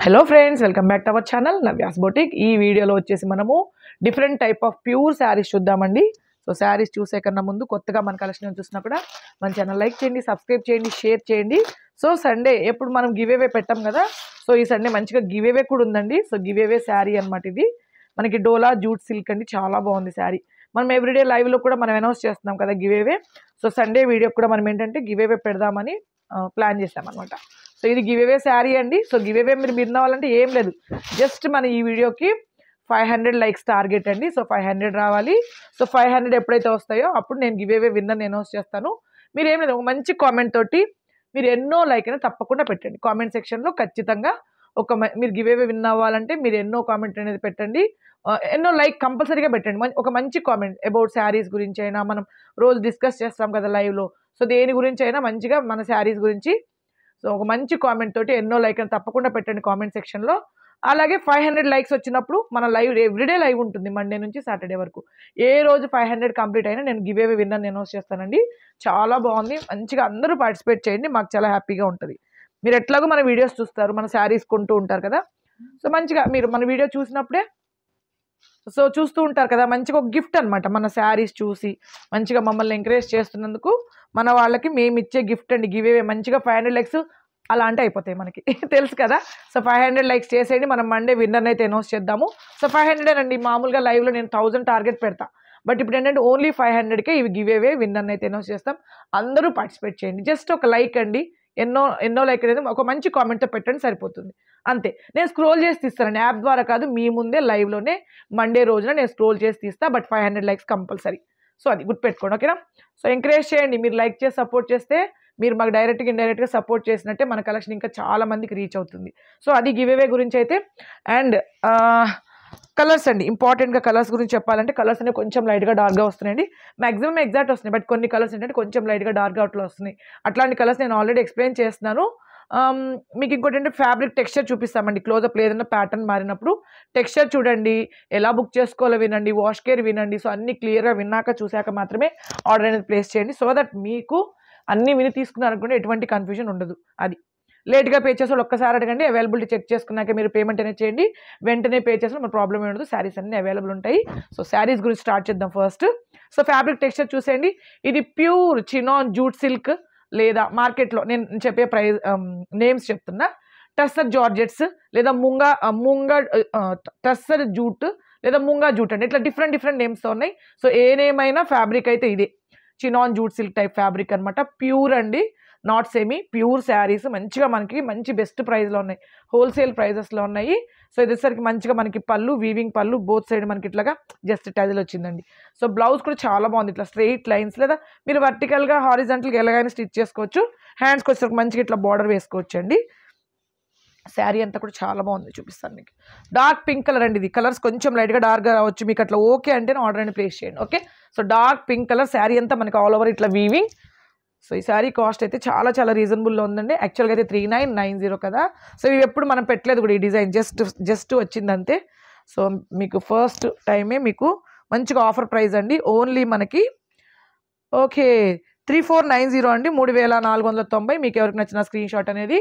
Hello friends, welcome back to our channel Navya's boutique. ఈ వీడియోలో వచ్చేసి మనము different type of pure saris చూద్దామండి. సో శారీస్ చూసే కన్నా ముందు కొత్తగా మన కలెక్షన్ చూసినా కూడా మన ఛానల్ లైక్ చేయండి, సబ్స్క్రైబ్ చేయండి, షేర్ చేయండి. సో సండే ఎప్పుడు మనం గివ్ అవే పెట్టాం కదా, సో ఈ సండే మంచిగా గివ్ అవే కూడా ఉందండి. సో గివ్ అవే శారీ అనమాట. ఇది మనకి డోలా జూట్ సిల్క్ అండి, చాలా బాగుంది శారీ. మనం ఎవ్రీడే లైవ్లో కూడా మనం అనౌన్స్ చేస్తున్నాం కదా give away. So Sunday video కూడా మనం ఏంటంటే గివ్ అవే పెడదామని ప్లాన్ చేసామన్నమాట. సో ఇది గివ్ అవే శారీ అండి. సో గివ్ అవే మీరు విన్ అవ్వాలంటే ఏం లేదు, జస్ట్ మన ఈ వీడియోకి 500 లైక్స్ టార్గెట్ అండి. సో 500 రావాలి. సో 500 ఎప్పుడైతే వస్తాయో అప్పుడు నేను గివ్ అవే విన్నర్ అనౌన్స్ చేస్తాను. మీరు ఏం లేదు, ఒక మంచి కామెంట్ తోటి మీరు ఎన్నో లైక్ అయినా తప్పకుండా పెట్టండి కామెంట్ సెక్షన్లో. ఖచ్చితంగా మీరు గివ్ అవే విన్ అవ్వాలంటే మీరు ఎన్నో కామెంట్ అనేది పెట్టండి, ఎన్నో లైక్ కంపల్సరీగా పెట్టండి. ఒక మంచి కామెంట్ అబౌట్ శారీస్ గురించి అయినా, మనం రోజు డిస్కస్ చేస్తాం కదా లైవ్లో, సో దేని గురించి అయినా మంచిగా మన శారీస్ గురించి సో ఒక మంచి కామెంట్ తోటి ఎన్నో లైక్ అని తప్పకుండా పెట్టండి కామెంట్ సెక్షన్లో. అలాగే 500 లైక్స్ వచ్చినప్పుడు మన లైవ్ ఎవ్రీడే లైవ్ ఉంటుంది, మండే నుంచి సాటర్డే వరకు. ఏ రోజు 500 కంప్లీట్ అయినా నేను గివ్ అవే విన్నర్ అనౌన్స్ చేస్తానండి. చాలా బాగుంది, మంచిగా అందరూ పార్టిసిపేట్ చేయండి, మాకు చాలా హ్యాపీగా ఉంటుంది. మీరు ఎట్లాగో మన వీడియోస్ చూస్తారు, మన శారీస్ కొంటూ ఉంటారు కదా, సో మంచిగా మీరు మన వీడియో చూసినప్పుడే సో చూస్తూ ఉంటారు కదా, మంచిగా ఒక గిఫ్ట్ అనమాట. మన శారీస్ చూసి మంచిగా మమ్మల్ని ఎంకరేజ్ చేస్తున్నందుకు మన వాళ్ళకి మేము ఇచ్చే గిఫ్ట్ అండి గివ్ అవే. మంచిగా 500 లైక్స్ అలా అంటే అయిపోతాయి మనకి తెలుసు కదా. సో 500 లైక్స్ చేసేయండి, మనం మండే విన్నర్ని అయితే అనౌన్స్ చేద్దాము. సో 500 అండి, మామూలుగా లైవ్లో నేను 1000 టార్గెట్ పెడతా, బట్ ఇప్పుడు ఏంటంటే ఓన్లీ 500కే ఇవి గివ్ అవే విన్నర్ని అయితే అనౌన్స్ చేస్తాం. అందరూ పార్టిసిపేట్ చేయండి, జస్ట్ ఒక లైక్ అండి, ఎన్నో లైక్ అనేది ఒక మంచి కామెంట్తో పెట్టండి సరిపోతుంది, అంతే. నేను స్క్రోల్ చేసి తీస్తానండి, యాప్ ద్వారా కాదు, మీ ముందే లైవ్లోనే మండే రోజున నేను స్క్రోల్ చేసి తీస్తా. బట్ 500 లైక్స్ కంపల్సరీ, సో అది గుర్తుపెట్టుకోండి, ఓకేనా. సో ఎంకరేజ్ చేయండి, మీరు లైక్ చేసి సపోర్ట్ చేస్తే మీరు మాకు డైరెక్ట్గా ఇండైరెక్ట్గా సపోర్ట్ చేసినట్టే మన కలెక్షన్ ఇంకా చాలా మందికి రీచ్ అవుతుంది. సో అది గివ్ అవే గురించి అయితే. అండ్ కలర్స్ అండి, ఇంపార్టెంట్గా కలర్స్ గురించి చెప్పాలంటే కలర్స్ అనేవి కొంచెం లైట్గా డార్క్గా వస్తున్నాయండి. మ్యాక్సిమం ఎగ్జాక్ట్ వస్తున్నాయి, బట్ కొన్ని కలర్స్ ఏంటంటే కొంచెం లైట్గా డార్క్గా అట్లా వస్తున్నాయి. అట్లాంటి కలర్స్ నేను ఆల్రెడీ ఎక్స్ప్లెయిన్ చేస్తున్నాను. మీకు ఇంకోటి ఏంటంటే ఫ్యాబ్రిక్ టెక్స్చర్ చూపిస్తామండి, క్లోజప్ ఏదైనా ప్యాటర్న్ మారినప్పుడు టెక్స్చర్ చూడండి, ఎలా బుక్ చేసుకోవాలో వినండి, వాష్ కేర్ వినండి. సో అన్ని క్లియర్గా విన్నాక చూశాక మాత్రమే ఆర్డర్ అనేది ప్లేస్ చేయండి, సో దట్ మీకు అన్నీ విని తీసుకున్నారనుకుంటే ఎటువంటి కన్ఫ్యూజన్ ఉండదు. అది లేట్గా పే చేసే వాళ్ళు ఒక్కసారి అడగండి, అవైలబిలిటీ చెక్ చేసుకున్నాక మీరు పేమెంట్ అనేది చేయండి. వెంటనే పే చేసిన మన ప్రాబ్లం ఉండదు, శారీస్ అన్నీ అవైలబుల్ ఉంటాయి. సో శారీస్ గురించి స్టార్ట్ చేద్దాం ఫస్ట్. సో ఫ్యాబ్రిక్ టెక్స్చర్ చూసేయండి, ఇది ప్యూర్ చినాన్ జూట్ సిల్క్, లేదా మార్కెట్లో నేను చెప్పే ప్రైస్ నేమ్స్ చెప్తున్నా, టస్సర్ జార్జెట్స్, లేదా ముంగా టస్సర్ జూట్, లేదా ముంగా జూట్ అండి. ఇట్లా డిఫరెంట్ నేమ్స్తో ఉన్నాయి. సో ఏ నేమ్ అయినా ఫ్యాబ్రిక్ అయితే ఇదే chinon jute silk type fabric అనమాట. ప్యూర్ అండి, నాట్ సెమీ, ప్యూర్ శారీస్ మంచిగా మనకి మంచి బెస్ట్ ప్రైస్లో ఉన్నాయి, హోల్సేల్ ప్రైజెస్లో ఉన్నాయి. సో ఇదేసరికి మంచిగా మనకి పళ్ళు, వీవింగ్ పళ్ళు, బోత్ సైడ్ మనకి ఇట్లాగా జస్ట్ టజిల్ వచ్చిందండి. సో బ్లౌజ్ కూడా చాలా బాగుంది, ఇట్లా స్ట్రెయిట్ లైన్స్, లేదా మీరు వర్టికల్గా హారిజాంటల్గా ఎలాగైనా స్టిచ్ చేసుకోవచ్చు. హ్యాండ్స్కి వచ్చేసరికి మంచిగా ఇట్లా బార్డర్ వేసుకోవచ్చు అండి. శారీ అంతా కూడా చాలా బాగుంది, చూపిస్తాను మీకు. డార్క్ పింక్ కలర్ అండి, ఇది కలర్స్ కొంచెం లైట్గా డార్క్గా రావచ్చు, మీకు అట్లా ఓకే అంటే ఆర్డర్ అని ప్లేస్ చేయండి, okay. So dark pink colour sari అంతా మనకి ఆల్ ఓవర్ ఇట్లా వీవింగ్. సో ఈ శారీ కాస్ట్ అయితే చాలా రీజనబుల్లో ఉందండి. యాక్చువల్గా అయితే 3990 కదా. సో ఇవి ఎప్పుడు మనం పెట్టలేదు కూడా, ఈ డిజైన్ జస్ట్ వచ్చిందంతే. సో మీకు ఫస్ట్ టైమే మీకు మంచిగా ఆఫర్ ప్రైస్ అండి, ఓన్లీ మనకి ఓకే 3490 అండి, 3490. మీకు ఎవరికి నచ్చిన స్క్రీన్ షాట్ అనేది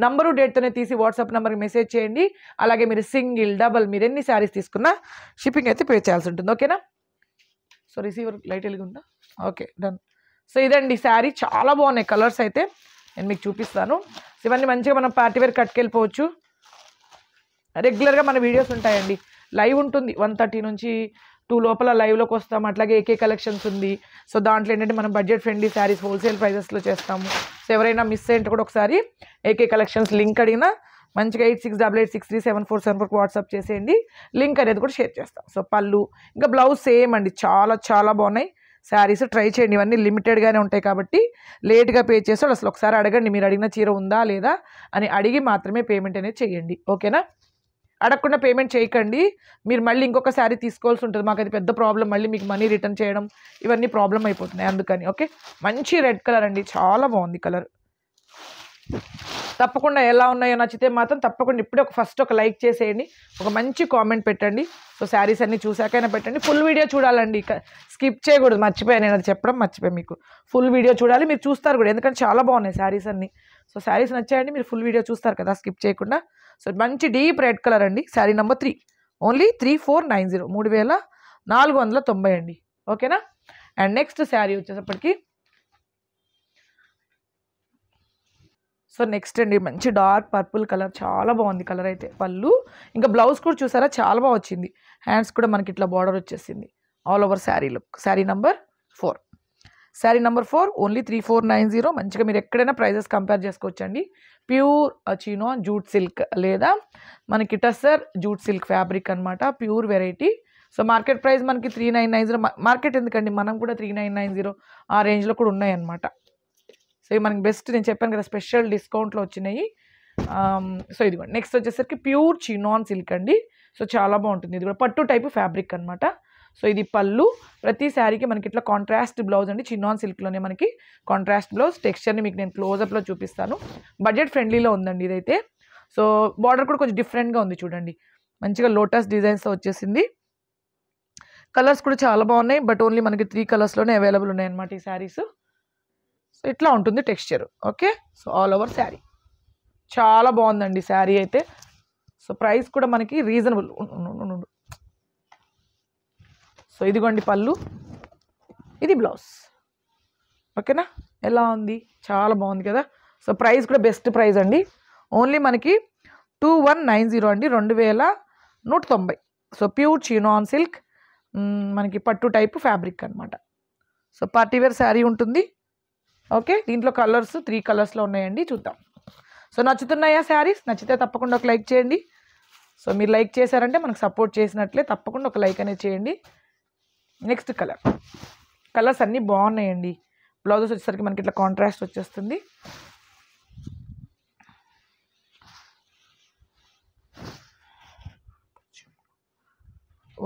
నంబరు డేట్తోనే తీసి వాట్సాప్ నెంబర్కి మెసేజ్ చేయండి. అలాగే మీరు సింగిల్, డబల్, మీరు ఎన్ని శారీస్ తీసుకున్నా షిప్పింగ్ అయితే పే చేయాల్సి ఉంటుంది, ఓకేనా. సో రిసీవర్ లైట్ వెలిగిందా, ఓకే డన్. సో ఇదండి శారీ, చాలా బాగున్నాయి కలర్స్ అయితే, నేను మీకు చూపిస్తాను. ఇవన్నీ మంచిగా మనం పార్టీవేర్ కట్టుకెళ్ళిపోవచ్చు. రెగ్యులర్గా మన వీడియోస్ ఉంటాయండి, లైవ్ ఉంటుంది 1:30 నుంచి 2 లోపల లైవ్లోకి వస్తాం. అట్లాగే ఏకే కలెక్షన్స్ ఉంది. సో దాంట్లో ఏంటంటే మనం బడ్జెట్ ఫ్రెండ్లీ శారీస్ హోల్సేల్ ప్రైజెస్లో చేస్తాము. సో ఎవరైనా మిస్ అయ్యింటే కూడా ఒకసారి ఏకే కలెక్షన్స్ లింక్ అడిగినా మంచిగా 8688637474 వాట్సాప్ చేసేయండి, లింక్ అనేది కూడా షేర్ చేస్తాం. సో పళ్ళు ఇంకా బ్లౌజ్ సేమ్ అండి, చాలా బాగున్నాయి శారీస్, ట్రై చేయండి. ఇవన్నీ లిమిటెడ్గానే ఉంటాయి కాబట్టి లేట్గా పే చేస్తాడు. అసలు ఒకసారి అడగండి, మీరు అడిగిన చీర ఉందా లేదా అని అడిగి మాత్రమే పేమెంట్ అనేది చేయండి, ఓకేనా. అడగకుండా పేమెంట్ చేయకండి, మీరు మళ్ళీ ఇంకొక శారీ తీసుకోవాల్సి ఉంటుంది, మాకు అది పెద్ద ప్రాబ్లం, మళ్ళీ మీకు మనీ రిటర్న్ చేయడం ఇవన్నీ ప్రాబ్లం అయిపోతున్నాయి, అందుకని. ఓకే, మంచి రెడ్ కలర్ అండి, చాలా బాగుంది కలర్. తప్పకుండా ఎలా ఉన్నాయో నచ్చితే మాత్రం తప్పకుండా ఇప్పుడే ఫస్ట్ ఒక లైక్ చేసేయండి, ఒక మంచి కామెంట్ పెట్టండి. సో శారీస్ అన్నీ చూసాకైనా పెట్టండి, ఫుల్ వీడియో చూడాలండి, స్కిప్ చేయకూడదు. మర్చిపోయాను, నేను అది చెప్పడం మర్చిపోయాను, మీకు ఫుల్ వీడియో చూడాలి, మీరు చూస్తారు కూడా, ఎందుకంటే చాలా బాగున్నాయి శారీస్ అన్నీ. సో శారీస్ నచ్చాయండి, మీరు ఫుల్ వీడియో చూస్తారు కదా స్కిప్ చేయకుండా. సో మంచి డీప్ రెడ్ కలర్ అండి. శారీ నెంబర్ 3 ఓన్లీ 3490 3490 అండి. ఓకేనా. అండ్ నెక్స్ట్ శారీ వచ్చేటప్పటికి సో నెక్స్ట్ అండి మంచి డార్క్ పర్పుల్ కలర్, చాలా బాగుంది కలర్ అయితే. పళ్ళు ఇంకా బ్లౌజ్ కూడా చూసారా చాలా బాగా వచ్చింది. హ్యాండ్స్ కూడా మనకి ఇట్లా బార్డర్ వచ్చేసింది all over sari look. Sari number 4 sari number 4 only 3490. మంచిగా మీరు ఎక్కడైనా ప్రైజెస్ కంపేర్ చేసుకోవచ్చండి. ప్యూర్ చినో జూట్ సిల్క్ లేదా మనకి టస్సర్ జూట్ సిల్క్ ఫ్యాబ్రిక్ అనమాట, pure variety. So market price మనకి 3990. మార్కెట్ ఎందుకండి, మనం కూడా 3990 ఆ రేంజ్లో కూడా ఉన్నాయన్నమాట. సో ఇవి మనకి బెస్ట్, నేను చెప్పాను కదా స్పెషల్ డిస్కౌంట్లో వచ్చినాయి. సో ఇదిగోండి నెక్స్ట్ వచ్చేసరికి ప్యూర్ చినాన్ సిల్క్ అండి. సో చాలా బాగుంటుంది, ఇది కూడా పట్టు టైపు ఫ్యాబ్రిక్ అనమాట. సో ఇది పళ్ళు. ప్రతి శారీకి మనకి ఇట్లా కాంట్రాస్ట్ బ్లౌజ్ అండి, చినాన్ సిల్క్లోనే మనకి కాంట్రాస్ట్ బ్లౌజ్. టెక్స్చర్ని మీకు నేను క్లోజప్లో చూపిస్తాను. బడ్జెట్ ఫ్రెండ్లీలో ఉందండి ఇదైతే. సో బార్డర్ కూడా కొంచెం డిఫరెంట్గా ఉంది చూడండి, మంచిగా లోటస్ డిజైన్స్తో వచ్చేసింది. కలర్స్ కూడా చాలా బాగున్నాయి, బట్ ఓన్లీ మనకి 3 కలర్స్లోనే అవైలబుల్ ఉన్నాయన్నమాట ఈ శారీస్. సో ఇట్లా ఉంటుంది texture. Okay. So all over sari చాలా బాగుందండి శారీ అయితే. సో ప్రైస్ కూడా మనకి రీజనబుల్. సో ఇదిగోండి పళ్ళు, ఇది బ్లౌజ్. ఓకేనా. ఎలా ఉంది, చాలా బాగుంది కదా. సో ప్రైస్ కూడా బెస్ట్ ప్రైస్ అండి, ఓన్లీ మనకి 2190 అండి, 2190. సో ప్యూర్ చినాన్ సిల్క్ మనకి పట్టు టైపు ఫ్యాబ్రిక్ అనమాట. సో పార్టీవేర్ శారీ ఉంటుంది. ఓకే. దీంట్లో కలర్స్ 3 కలర్స్లో ఉన్నాయండి, చూద్దాం. సో నచ్చుతున్నాయా శారీస్? నచ్చితే తప్పకుండా ఒక లైక్ చేయండి. సో మీరు లైక్ చేశారంటే మనకు సపోర్ట్ చేసినట్లే, తప్పకుండా ఒక లైక్ అనేది చేయండి. నెక్స్ట్ కలర్స్ అన్నీ బాగున్నాయండి. బ్లౌజెస్ వచ్చేసరికి మనకి ఇట్లా కాంట్రాస్ట్ వచ్చేస్తుంది.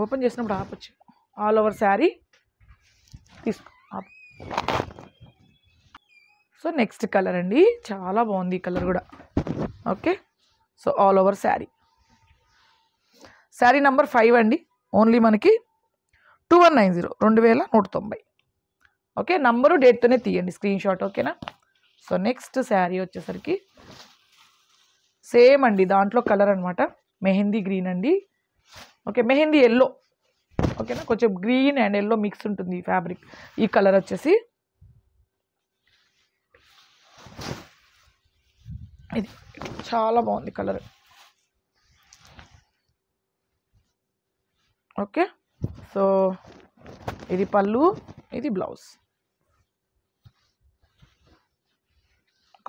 ఓపెన్ చేసినప్పుడు ఆపొచ్చు. ఆల్ ఓవర్ శారీ తీసుకో. సో నెక్స్ట్ కలర్ అండి, చాలా బాగుంది ఈ కలర్ కూడా. Okay. So all over sari. Sari number 5 అండి, ఓన్లీ మనకి 2190 2190. ఓకే. నంబరు డేట్తోనే తీయండి స్క్రీన్ షాట్. ఓకేనా. సో నెక్స్ట్ శారీ వచ్చేసరికి సేమ్ అండి, దాంట్లో కలర్ అనమాట మెహందీ గ్రీన్ అండి. ఓకే. మెహందీ ఎల్లో. ఓకేనా. కొంచెం గ్రీన్ అండ్ ఎల్లో మిక్స్ ఉంటుంది ఈ ఫ్యాబ్రిక్. ఈ కలర్ వచ్చేసి ఇది చాలా బాగుంది కలర్. ఓకే. సో ఇది పళ్ళు, ఇది బ్లౌజ్.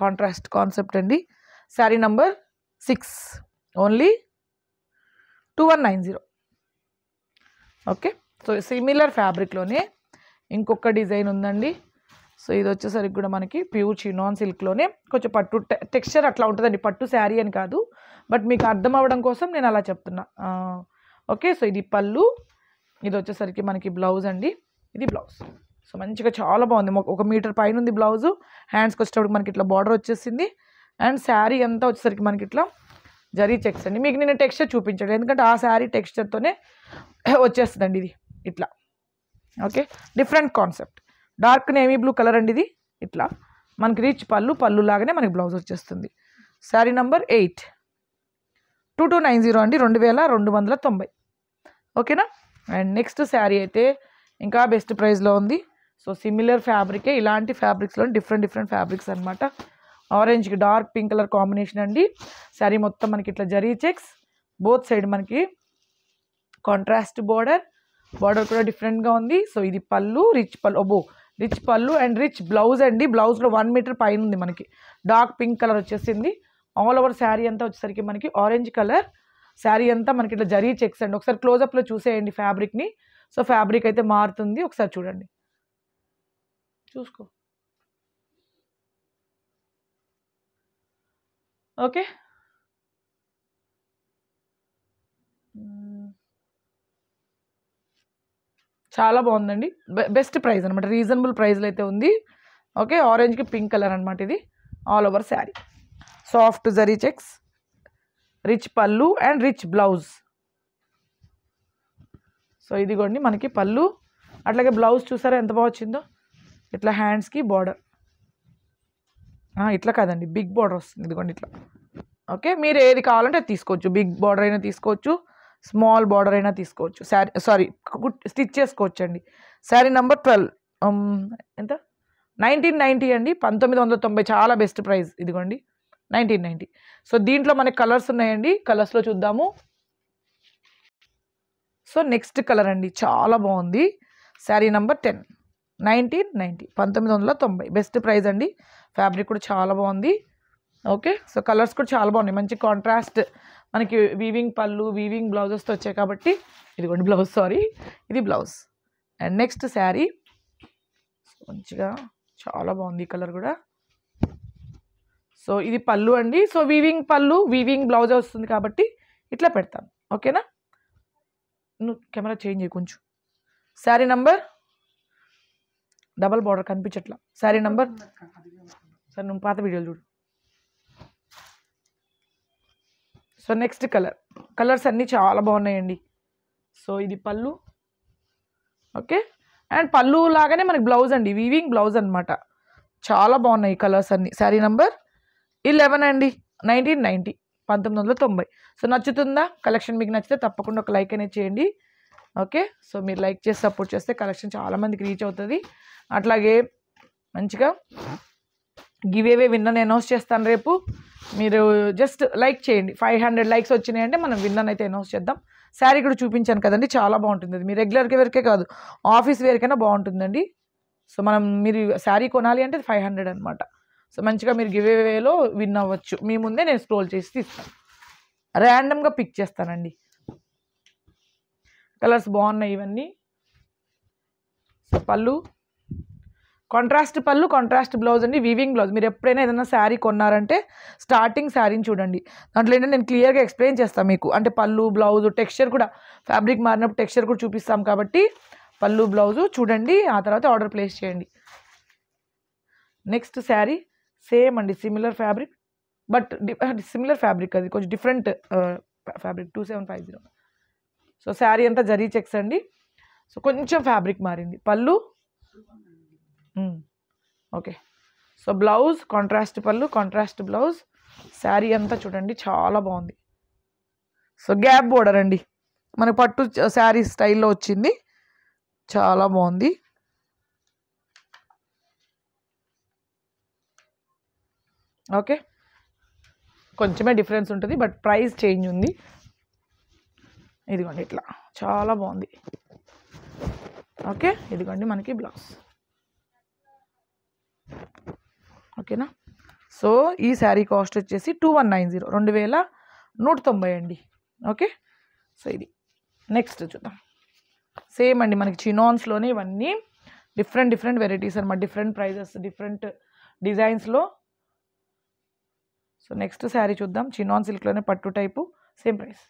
కాంట్రాస్ట్ కాన్సెప్ట్ అండి. Sari number 6 only 2190. Okay. So similar ఫ్యాబ్రిక్లోనే ఇంకొక డిజైన్ ఉందండి. సో ఇది వచ్చేసరికి కూడా మనకి ప్యూర్ చినాన్ సిల్క్లోనే కొంచెం పట్టు టెక్స్చర్ అట్లా ఉంటుందండి, పట్టు శారీ అని కాదు, బట్ మీకు అర్థం అవ్వడం కోసం నేను అలా చెప్తున్నా. ఓకే. సో ఇది పళ్ళు, ఇది వచ్చేసరికి మనకి బ్లౌజ్ అండి, ఇది బ్లౌజ్. సో మంచిగా చాలా బాగుంది, 1 మీటర్ పైన ఉంది బ్లౌజు. హ్యాండ్స్కి వచ్చేటప్పుడు మనకి ఇట్లా బార్డర్ వచ్చేసింది. అండ్ శారీ అంతా వచ్చేసరికి మనకి ఇట్లా జరీ చెక్స్ అండి. మీకు నేను టెక్స్చర్ చూపించాడు, ఎందుకంటే ఆ శారీ టెక్స్చర్తోనే వచ్చేస్తుందండి ఇది ఇట్లా. Okay. Different concept, dark navy blue colour అండి ఇది. ఇట్లా మనకి రిచ్ పళ్ళు లాగానే మనకి బ్లౌజ్ వచ్చేస్తుంది. శారీ నంబర్ 8 2290 అండి, 2290. ఓకేనా. అండ్ నెక్స్ట్ శారీ అయితే ఇంకా బెస్ట్ ప్రైస్లో ఉంది. సో సిమిలర్ ఫ్యాబ్రికే, ఇలాంటి ఫ్యాబ్రిక్స్లో డిఫరెంట్ ఫ్యాబ్రిక్స్ అనమాట. ఆరెంజ్కి డార్క్ పింక్ కలర్ కాంబినేషన్ అండి. శారీ మొత్తం మనకి ఇట్లా జరీ చెక్స్, బోత్ సైడ్ మనకి కాంట్రాస్ట్ బార్డర్ కూడా డిఫరెంట్గా ఉంది. సో ఇది పళ్ళు, రిచ్ పళ్ళు అండ్ రిచ్ బ్లౌజ్ అండి. బ్లౌజ్లో 1 మీటర్ పైన ఉంది మనకి, డార్క్ పింక్ కలర్ వచ్చేసింది. ఆల్ ఓవర్ శారీ అంతా వచ్చేసరికి మనకి ఆరెంజ్ కలర్. శారీ అంతా మనకి ఇట్లా జరీ చెక్స్ అండి. ఒకసారి క్లోజప్లో చూసేయండి ఫ్యాబ్రిక్ని. సో ఫ్యాబ్రిక్ అయితే మారుతుంది, ఒకసారి చూడండి, చూసుకో. ఓకే. చాలా బాగుందండి, బెస్ట్ ప్రైస్ అనమాట, రీజనబుల్ ప్రైస్లో అయితే ఉంది. ఓకే. ఆరెంజ్కి పింక్ కలర్ అనమాట ఇది. All over sari soft zari checks, rich పళ్ళు అండ్ రిచ్ బ్లౌజ్. సో ఇదిగోండి మనకి పళ్ళు, అట్లాగే బ్లౌజ్ చూసారా ఎంత బాగా వచ్చిందో. ఇట్లా హ్యాండ్స్కి బార్డర్, ఇట్లా కాదండి బిగ్ బార్డర్ వస్తుంది, ఇదిగోండి ఇట్లా. ఓకే, మీరు ఏది కావాలంటే అది తీసుకోవచ్చు. బిగ్ బార్డర్ అయినా తీసుకోవచ్చు, స్మాల్ బార్డర్ అయినా తీసుకోవచ్చు. సారీ స్టిచ్ చేసుకోవచ్చు అండి. శారీ నెంబర్ 12 ఎంత 1990 అండి, 1990. చాలా బెస్ట్ ప్రైస్. ఇదిగోండి 1990. సో దీంట్లో మనకి కలర్స్ ఉన్నాయండి, కలర్స్లో చూద్దాము. సో నెక్స్ట్ కలర్ అండి, చాలా బాగుంది. శారీ నెంబర్ 10, 1990, 1990. బెస్ట్ ప్రైస్ అండి. ఫ్యాబ్రిక్ కూడా చాలా బాగుంది. ఓకే, సో కలర్స్ కూడా చాలా బాగున్నాయి. మంచి కాంట్రాస్ట్ మనకి వీవింగ్ పళ్ళు, వీవింగ్ బ్లౌజెస్తో వచ్చాయి కాబట్టి. ఇదిగోండి బ్లౌజ్, సారీ ఇది బ్లౌజ్. అండ్ నెక్స్ట్ శారీ మంచిగా చాలా బాగుంది ఈ కలర్ కూడా. సో ఇది పళ్ళు అండి. సో వీవింగ్ పళ్ళు, వీవింగ్ బ్లౌజ్ వస్తుంది కాబట్టి ఇట్లా పెడతాను. ఓకేనా, నువ్వు కెమెరా చేంజ్ చేయి కొంచెం. శారీ నంబర్ డబల్ బార్డర్ కనిపించట్లా. శారీ నంబర్ సరే నువ్వు పాత వీడియోలు చూడు. సో నెక్స్ట్ కలర్స్ అన్నీ చాలా బాగున్నాయండి. సో ఇది పళ్ళు. ఓకే, అండ్ పళ్ళు లాగానే మనకి బ్లౌజ్ అండి, వీవింగ్ బ్లౌజ్ అనమాట. చాలా బాగున్నాయి కలర్స్ అన్నీ. శారీ నంబర్ 11 అండి, 1990, 1990. సో నచ్చుతుందా కలెక్షన్? మీకు నచ్చితే తప్పకుండా ఒక లైక్ అనేది చేయండి. ఓకే, సో మీరు లైక్ చేసి సపోర్ట్ చేస్తే కలెక్షన్ చాలామందికి రీచ్ అవుతుంది. అట్లాగే మంచిగా గివేవే విన్నర్ అనౌన్స్ చేస్తాను రేపు. మీరు జస్ట్ లైక్ చేయండి. 500 లైక్స్ వచ్చినాయంటే మనం విన్నర్ అయితే అనౌన్స్ చేద్దాం. శారీ కూడా చూపించాను కదండి, చాలా బాగుంటుంది. అది మీ రెగ్యులర్కి వేర్కే కాదు, ఆఫీస్ వేర్కైనా బాగుంటుందండి. సో మీరు శారీ కొనాలి అంటే 500 అనమాట. సో మంచిగా మీరు గివేవేలో విన్ అవ్వచ్చు. మీ ముందే నేను స్క్రోల్ చేసి తీస్తాను, ర్యాండమ్గా పిక్ చేస్తానండి. కలర్స్ బాగున్నాయి ఇవన్నీ. సో పళ్ళు కాంట్రాస్ట్ పళ్ళు, కాంట్రాస్ట్ బ్లౌజ్ అండి, వీవింగ్ బ్లౌజ్. మీరు ఎప్పుడైనా ఏదైనా శారీ కొన్నారంటే స్టార్టింగ్ శారీని చూడండి. దాంట్లో ఏంటంటే నేను క్లియర్గా ఎక్స్ప్లెయిన్ చేస్తాను మీకు. అంటే పళ్ళు, బ్లౌజ్, టెక్స్చర్ కూడా, ఫ్యాబ్రిక్ మారినప్పుడు టెక్స్చర్ కూడా చూపిస్తాం కాబట్టి పళ్ళు బ్లౌజు చూడండి, ఆ తర్వాత ఆర్డర్ ప్లేస్ చేయండి. నెక్స్ట్ శారీ సేమ్ అండి, similar fabric, but similar fabric, అది కొంచెం డిఫరెంట్ ఫ్యాబ్రిక్. 2750. సో శారీ అంతా జరీ చెక్స్ అండి. సో కొంచెం ఫ్యాబ్రిక్ మారింది. పళ్ళు ఓకే. సో బ్లౌజ్ కాంట్రాస్ట్ పళ్ళు, కాంట్రాస్ట్ బ్లౌజ్. శారీ అంతా చూడండి చాలా బాగుంది. సో గ్యాప్ బోర్డర్ అండి, మన పట్టు శారీ స్టైల్లో వచ్చింది, చాలా బాగుంది. ఓకే, కొంచెమే డిఫరెన్స్ ఉంటుంది, బట్ ప్రైస్ చేంజ్ ఉంది. ఇదిగోండి ఇట్లా చాలా బాగుంది. ఓకే, ఇదిగోండి మనకి బ్లౌజ్. ఓకేనా, సో ఈ శారీ కాస్ట్ వచ్చేసి 2190, 2190 అండి. ఓకే, సో ఇది నెక్స్ట్ చూద్దాం. సేమ్ అండి, మనకి చినాన్స్లోనే ఇవన్నీ డిఫరెంట్ వెరైటీస్ అనమాట, డిఫరెంట్ ప్రైజెస్, డిఫరెంట్ డిజైన్స్లో. సో నెక్స్ట్ శారీ చూద్దాం. చినాన్ సిల్క్లోనే పట్టు type, same price.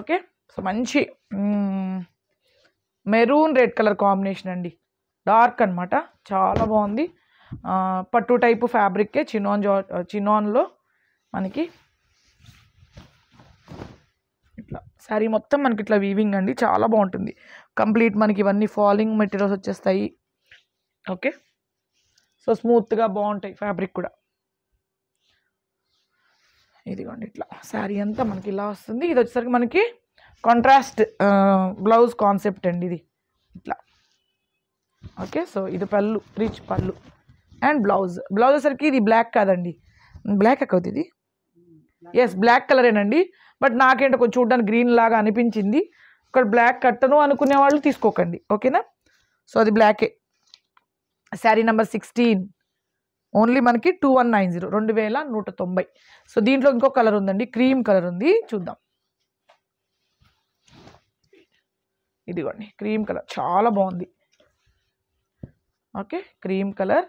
Okay, so మంచి మెరూన్ రెడ్ కలర్ కాంబినేషన్ అండి, డార్క్ అనమాట, చాలా బాగుంది. పట్టు టైపు ఫ్యాబ్రిక్కే చినాన్లో మనకి ఇట్లా శారీ మొత్తం మనకి ఇట్లా వీవింగ్ అండి, చాలా బాగుంటుంది. కంప్లీట్ మనకి ఇవన్నీ ఫాలింగ్ మెటీరియల్స్ వచ్చేస్తాయి. ఓకే, సో స్మూత్గా బాగుంటాయి ఫ్యాబ్రిక్ కూడా. ఇదిగోండి ఇట్లా శారీ అంతా మనకి ఇలా వస్తుంది. ఇది వచ్చేసరికి మనకి కాంట్రాస్ట్ బ్లౌజ్ కాన్సెప్ట్ అండి ఇది ఇట్లా. ఓకే, సో ఇది పళ్ళు, రిచ్ పళ్ళు అండ్ బ్లౌజ్ వచ్చేసరికి ఇది బ్లాక్ కాదండి, బ్లాక్ అవుతుంది ఇది. ఎస్, బ్లాక్ కలరేనండి, బట్ నాకేంటో కొంచెం చూడడానికి గ్రీన్ లాగా అనిపించింది. ఇక్కడ బ్లాక్ కట్టను అనుకునే వాళ్ళు తీసుకోకండి. ఓకేనా, సో అది బ్లాకే. శారీ నెంబర్ 16, ఓన్లీ మనకి 2190, 2190. సో దీంట్లో ఇంకో కలర్ ఉందండి, క్రీమ్ కలర్ ఉంది, చూద్దాం. ఇదిగోండి క్రీమ్ కలర్, చాలా బాగుంది. Okay, cream colour.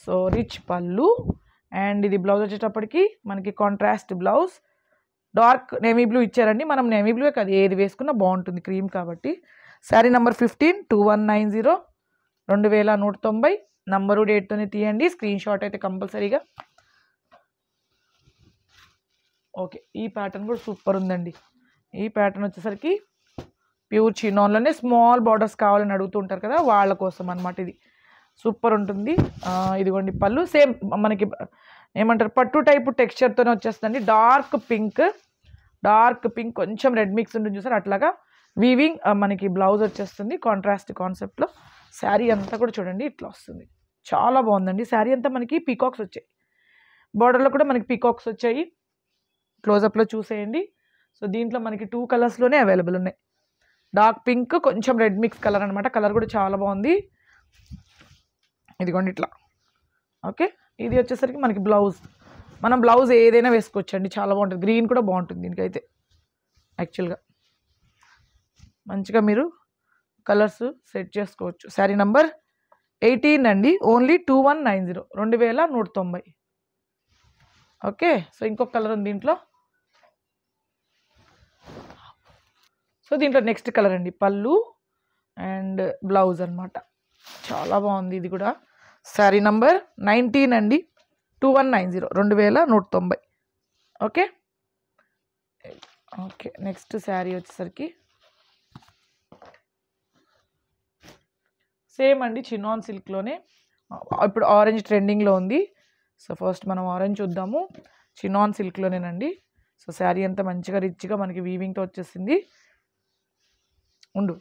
So rich పళ్ళు అండ్ ఇది బ్లౌజ్ వచ్చేటప్పటికి మనకి contrast blouse, dark navy blue ఇచ్చారండి. మనం నేవీ బ్లూ కాదు, ఏది వేసుకున్నా బాగుంటుంది క్రీమ్ కాబట్టి. శారీ నెంబర్ 15, 2190, 2190. నంబరు డేట్తోనే తీయండి, స్క్రీన్ షాట్ అయితే కంపల్సరీగా. ఓకే, ఈ ప్యాటర్న్ కూడా సూపర్ ఉందండి. ఈ ప్యాటర్న్ వచ్చేసరికి ప్యూర్ చినాన్లోనే స్మాల్ బార్డర్స్ కావాలని అడుగుతుంటారు కదా, వాళ్ళ కోసం అనమాట. ఇది సూపర్ ఉంటుంది. ఇదిగోండి పళ్ళు, సేమ్ మనకి ఏమంటారు పట్టు టైపు టెక్స్చర్తోనే వచ్చేస్తుందండి. డార్క్ పింక్ కొంచెం రెడ్ మిక్స్ ఉంటుంది చూసారు, అట్లాగా వీవింగ్ మనకి బ్లౌజ్ వచ్చేస్తుంది కాంట్రాస్ట్ కాన్సెప్ట్లో. శారీ అంతా కూడా చూడండి ఇట్లా వస్తుంది, చాలా బాగుందండి. శారీ అంతా మనకి పీకాక్స్ వచ్చాయి, బార్డర్లో కూడా మనకి పీకాక్స్ వచ్చాయి. క్లోజప్లో చూసేయండి. సో దీంట్లో మనకి 2 కలర్స్లోనే అవైలబుల్ ఉన్నాయి. డార్క్ పింక్ కొంచెం రెడ్ మిక్స్ కలర్ అనమాట. కలర్ కూడా చాలా బాగుంది. ఇదిగోండి ఇట్లా. ఓకే, ఇది వచ్చేసరికి మనకి బ్లౌజ్. మనం బ్లౌజ్ ఏదైనా వేసుకోవచ్చండి, చాలా బాగుంటుంది. గ్రీన్ కూడా బాగుంటుంది దీనికైతే. యాక్చువల్గా మంచిగా మీరు కలర్స్ సెట్ చేసుకోవచ్చు. శారీ నంబర్ 18 అండి, ఓన్లీ 2190, 2190. ఓకే, సో ఇంకొక కలర్ ఉంది దీంట్లో. సో దీంట్లో నెక్స్ట్ కలర్ అండి, పళ్ళు అండ్ బ్లౌజ్ అనమాట. చాలా బాగుంది ఇది కూడా. శారీ నంబర్ 19 అండి, 2190, 2190. ఓకే ఓకే, నెక్స్ట్ శారీ వచ్చేసరికి సేమ్ అండి, చినాన్ సిల్క్లోనే. ఇప్పుడు ఆరెంజ్ ట్రెండింగ్లో ఉంది. సో ఫస్ట్ మనం ఆరెంజ్ చూద్దాము. చినాన్ సిల్క్లోనేనండి. సో శారీ అంతా మంచిగా రిచ్గా మనకి వీవింగ్తో వచ్చేసింది. ఉండు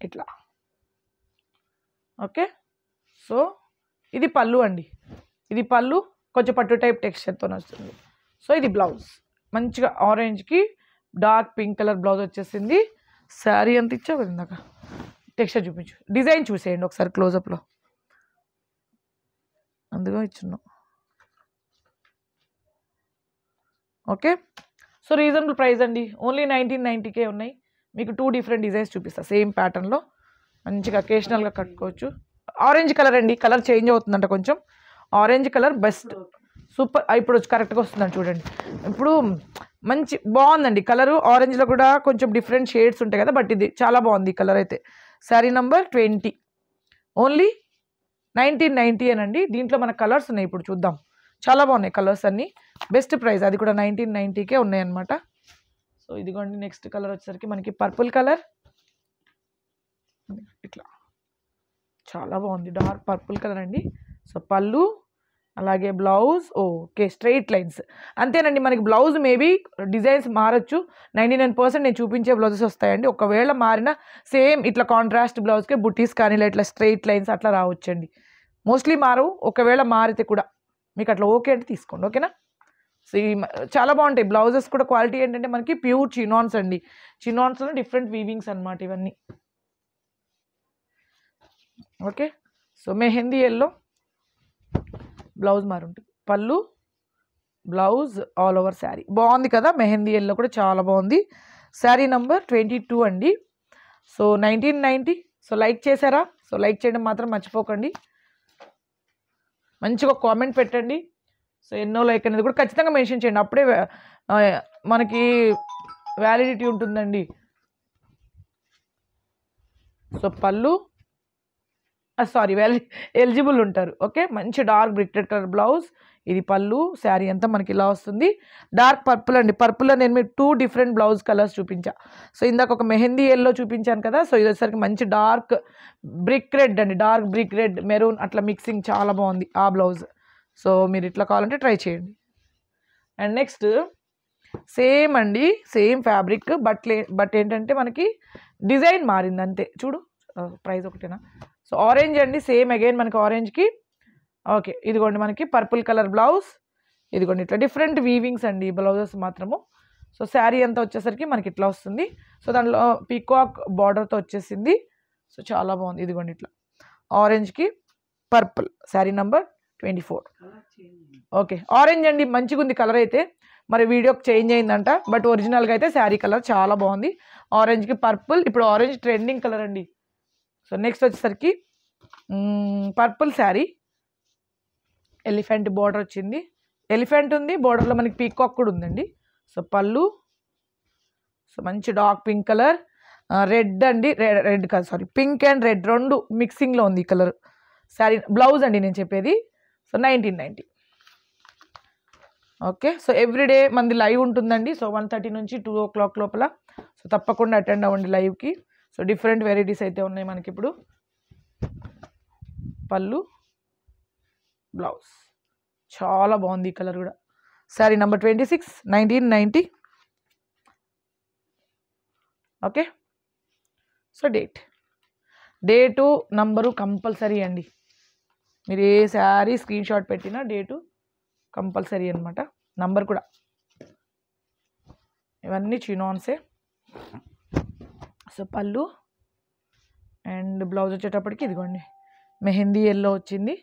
ఇట్లా. ఓకే, సో ఇది పళ్ళు అండి. ఇది పళ్ళు కొంచెం పట్టు టైప్ టెక్స్చర్తో వస్తుంది. సో ఇది బ్లౌజ్, మంచిగా ఆరెంజ్కి డార్క్ పింక్ కలర్ బ్లౌజ్ వచ్చేసింది. శారీ అంత ఇచ్చావు కదా ఇందాక, టెక్స్చర్ చూపించు, డిజైన్ చూసేయండి ఒకసారి క్లోజప్లో, అందుగా ఇచ్చున్నాం. ఓకే, సో రీజనబుల్ ప్రైస్ అండి, ఓన్లీ 1990కే ఉన్నాయి. మీకు 2 డిఫరెంట్ డిజైన్స్ చూపిస్తా సేమ్ ప్యాటర్న్లో, మంచిగా అకేషనల్గా కట్టుకోవచ్చు. ఆరెంజ్ కలర్ అండి, కలర్ చేంజ్ అవుతుందంట కొంచెం. Orange colour best, super. ఇప్పుడు కరెక్ట్గా వస్తుందండి చూడండి. ఇప్పుడు మంచి బాగుందండి కలరు. ఆరెంజ్లో కూడా కొంచెం డిఫరెంట్ షేడ్స్ ఉంటాయి కదా, బట్ ఇది చాలా బాగుంది ఈ కలర్ అయితే. శారీ నంబర్ 20, ఓన్లీ 1990 అనండి. దీంట్లో మన కలర్స్ ఉన్నాయి, ఇప్పుడు చూద్దాం. చాలా బాగున్నాయి కలర్స్ అన్నీ, బెస్ట్ ప్రైస్, అది కూడా 1990కే ఉన్నాయన్నమాట. సో ఇదిగోండి నెక్స్ట్ కలర్ వచ్చేసరికి మనకి పర్పుల్ కలర్. ఇట్లా చాలా బాగుంది, డార్క్ పర్పుల్ కలర్ అండి. సో పళ్ళు అలాగే బ్లౌజ్. ఓకే, స్ట్రైట్ లైన్స్ అంతేనండి. మనకి బ్లౌజ్ మేబీ డిజైన్స్ మారచ్చు. 99% నేను చూపించే బ్లౌజెస్ వస్తాయండి. ఒకవేళ మారిన సేమ్ ఇట్లా కాంట్రాస్ట్ బ్లౌజ్కే బుటీస్ కానీ ఇట్లా స్ట్రైట్ లైన్స్ అట్లా రావచ్చండి. మోస్ట్లీ మారవు, ఒకవేళ మారితే కూడా మీకు అట్లా ఓకే అంటే తీసుకోండి. ఓకేనా. సో చాలా బాగుంటాయి బ్లౌజెస్ కూడా. క్వాలిటీ ఏంటంటే మనకి ప్యూర్ చినాన్స్ అండి. చినాన్స్లో డిఫరెంట్ వీవింగ్స్ అనమాట ఇవన్నీ. Okay, so mehndi yellow blouse మారుంటుంది, పళ్ళు బ్లౌజ్ ఆల్ ఓవర్ శారీ. బాగుంది కదా, మెహందీ ఎల్లో కూడా చాలా బాగుంది. శారీ నంబర్ 22 అండి. సో 1990. సో లైక్ చేశారా? సో లైక్ చేయడం మాత్రం మర్చిపోకండి. మంచిగా కామెంట్ పెట్టండి. సో ఎన్నో లైక్ అనేది కూడా ఖచ్చితంగా మెన్షన్ చేయండి, అప్పుడే మనకి వ్యాలిడిటీ ఉంటుందండి. సో పళ్ళు సారీ ఎలిజిబుల్ ఉంటారు. ఓకే, మంచి dark brick red colour blouse, ఇది పళ్ళు. శారీ అంతా మనకి ఇలా వస్తుంది. డార్క్ పర్పుల్ అండి. పర్పుల్లో నేను మీకు 2 డిఫరెంట్ బ్లౌజ్ కలర్స్ చూపించా. సో ఇందాక ఒక మెహందీ ఎల్లో చూపించాను కదా, సో ఇది వచ్చేసరికి మంచి డార్క్ బ్రిక్ రెడ్ అండి, డార్క్ బ్రిక్ రెడ్ మెరూన్ అట్లా మిక్సింగ్ చాలా బాగుంది ఆ బ్లౌజ్. సో మీరు ఇట్లా కావాలంటే ట్రై చేయండి. అండ్ నెక్స్ట్ సేమ్ అండి, సేమ్ ఫ్యాబ్రిక్, బట్ ఏంటంటే మనకి డిజైన్ మారింది అంతే. చూడు, ప్రైస్ ఒకటేనా. సో ఆరెంజ్ అండి, సేమ్ అగైన్ మనకి ఆరెంజ్కి. ఓకే, ఇదిగోండి మనకి పర్పుల్ కలర్ బ్లౌజ్. ఇదిగోండి ఇట్లా డిఫరెంట్ వీవింగ్స్ అండి బ్లౌజెస్ మాత్రము. సో శారీ అంతా వచ్చేసరికి మనకి ఇట్లా వస్తుంది. సో దాంట్లో పీకాక్ బార్డర్తో వచ్చేసింది. సో చాలా బాగుంది. ఇదిగోండి ఇట్లా ఆరెంజ్కి purple. Sari number 24. Okay, orange అండి, మంచిగా ఉంది కలర్ అయితే. మరి వీడియోకి చేంజ్ అయిందంట, బట్ ఒరిజినల్గా అయితే శారీ కలర్ చాలా బాగుంది. ఆరెంజ్కి పర్పుల్, ఇప్పుడు ఆరెంజ్ ట్రెండింగ్ కలర్ అండి. సో నెక్స్ట్ వచ్చేసరికి పర్పుల్ శారీ, ఎలిఫెంట్ బార్డర్ వచ్చింది. ఎలిఫెంట్ ఉంది, బార్డర్లో మనకి పీకాక్ కూడా ఉందండి. సో పళ్ళు, సో మంచి డార్క్ పింక్ కలర్, రెడ్ అండి, రెడ్ కాదు సారీ, పింక్ అండ్ రెడ్ రెండు మిక్సింగ్లో ఉంది ఈ కలర్. శారీ బ్లౌజ్ అండి నేను చెప్పేది. సో 1990. ఓకే, సో ఎవ్రీడే మనది లైవ్ ఉంటుందండి. సో 1:30 నుంచి 2 o'clock లోపల. సో తప్పకుండా అటెండ్ అవ్వండి లైవ్కి. సో డిఫరెంట్ వెరైటీస్ అయితే ఉన్నాయి మనకి ఇప్పుడు. పళ్ళు బ్లౌజ్. చాలా బాగుంది ఈ కలర్ కూడా. Sari number 26, 1990. Okay. So date number compulsory అండి. మీరు ఏ శారీ స్క్రీన్ షాట్ పెట్టినా డేటు కంపల్సరీ అనమాట, నంబర్ కూడా. ఇవన్నీ చినాన్సే. సో పళ్ళు అండ్ బ్లౌజ్ వచ్చేటప్పటికి ఇదిగోండి మెహందీ ఎల్లో వచ్చింది.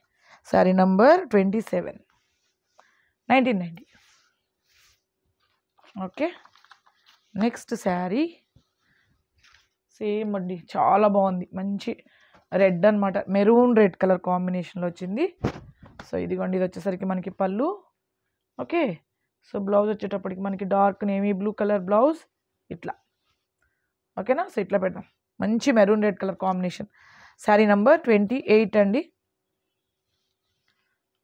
Sari number 27, 1990. Okay. Next sari same అండి, చాలా బాగుంది. మంచి రెడ్ అనమాట, మెరూన్ రెడ్ కలర్ కాంబినేషన్లో వచ్చింది. సో ఇదిగోండి, ఇది వచ్చేసరికి మనకి పళ్ళు. ఓకే. సో బ్లౌజ్ వచ్చేటప్పటికి మనకి dark navy blue colour blouse ఇట్లా. ఓకేనా. సో ఇట్లా పెడదాం, మంచి maroon red colour combination. Sari number 28 అండి,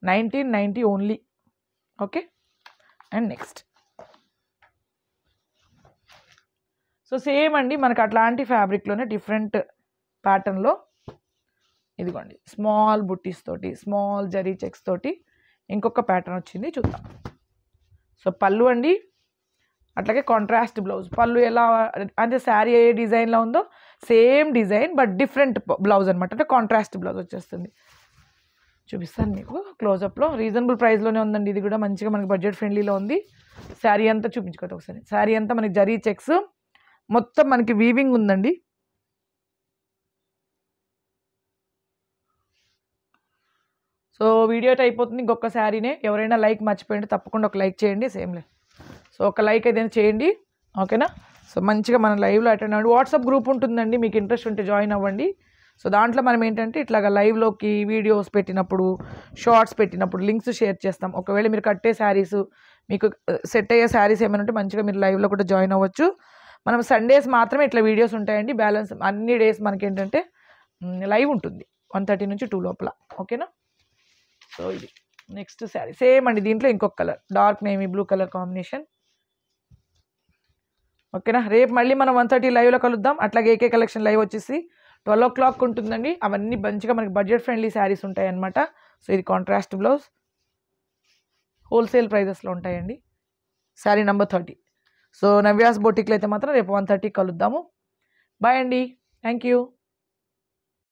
1990 only. Okay. And next so same అండి, మనకు అట్లాంటి ఫ్యాబ్రిక్లోనే డిఫరెంట్ ప్యాటర్న్లో ఇదిగోండి స్మాల్ బుట్టీస్ తోటి, స్మాల్ జరీ చెక్స్ తోటి ఇంకొక ప్యాటర్న్ వచ్చింది, చూద్దాం. సో పళ్ళు అండి, అట్లాగే కాంట్రాస్ట్ బ్లౌజ్. పళ్ళు ఎలా అంటే శారీ ఏ డిజైన్లో ఉందో same design but different blouse అనమాట, అంటే కాంట్రాస్ట్ బ్లౌజ్ వచ్చేస్తుంది. చూపిస్తాను మీకు క్లోజప్లో. రీజనబుల్ ప్రైస్లోనే ఉందండి, ఇది కూడా మంచిగా మనకి బడ్జెట్ ఫ్రెండ్లీలో ఉంది. శారీ అంతా చూపించుకోవచ్చు ఒకసారి. శారీ అంతా మనకి జరీ చెక్స్, మొత్తం మనకి వీవింగ్ ఉందండి. సో వీడియో అయితే అయిపోతుంది, ఇంకొక శారీనే. ఎవరైనా లైక్ మర్చిపోయింటే తప్పకుండా ఒక లైక్ చేయండి, సేమ్లే. సో ఒక లైక్ అయితే చేయండి, ఓకేనా. సో మంచిగా మన లైవ్లో అటెండ్ అవ్వండి. వాట్సాప్ గ్రూప్ ఉంటుందండి, మీకు ఇంట్రెస్ట్ ఉంటే జాయిన్ అవ్వండి. సో దాంట్లో మనం ఏంటంటే ఇట్లాగా లైవ్లోకి వీడియోస్ పెట్టినప్పుడు, షార్ట్స్ పెట్టినప్పుడు లింక్స్ షేర్ చేస్తాం. ఒకవేళ మీరు కట్టే శారీస్, మీకు సెట్ అయ్యే శారీస్ ఏమైనా ఉంటే మంచిగా మీరు లైవ్లో కూడా జాయిన్ అవ్వచ్చు. మనం సండేస్ మాత్రమే ఇట్లా వీడియోస్ ఉంటాయండి, బ్యాలెన్స్ అన్ని డేస్ మనకి ఏంటంటే లైవ్ ఉంటుంది 1:30 నుంచి 2 లోపల. ఓకేనా. సో ఇది నెక్స్ట్ శారీ సేమ్ అండి, దీంట్లో ఇంకొక colour dark navy blue colour combination. ఓకేనా. రేపు మళ్ళీ మనం 1:30 లైవ్లో కలుద్దాం. అట్లాగే ఏకే కలెక్షన్ లైవ్ వచ్చేసి 12 o'clock ఉంటుందండి. అవన్నీ మంచిగా మనకి బడ్జెట్ ఫ్రెండ్లీ శారీస్ ఉంటాయి అన్నమాట. సో ఇది కాంట్రాస్ట్ బ్లౌజ్, హోల్సేల్ ప్రైజెస్లో ఉంటాయండి. శారీ నెంబర్ 30. సో నవ్యాస్ బొటిక్లో అయితే మాత్రం రేపు 1:30 కలుద్దాము. బాయ్ అండి, థ్యాంక్ యూ.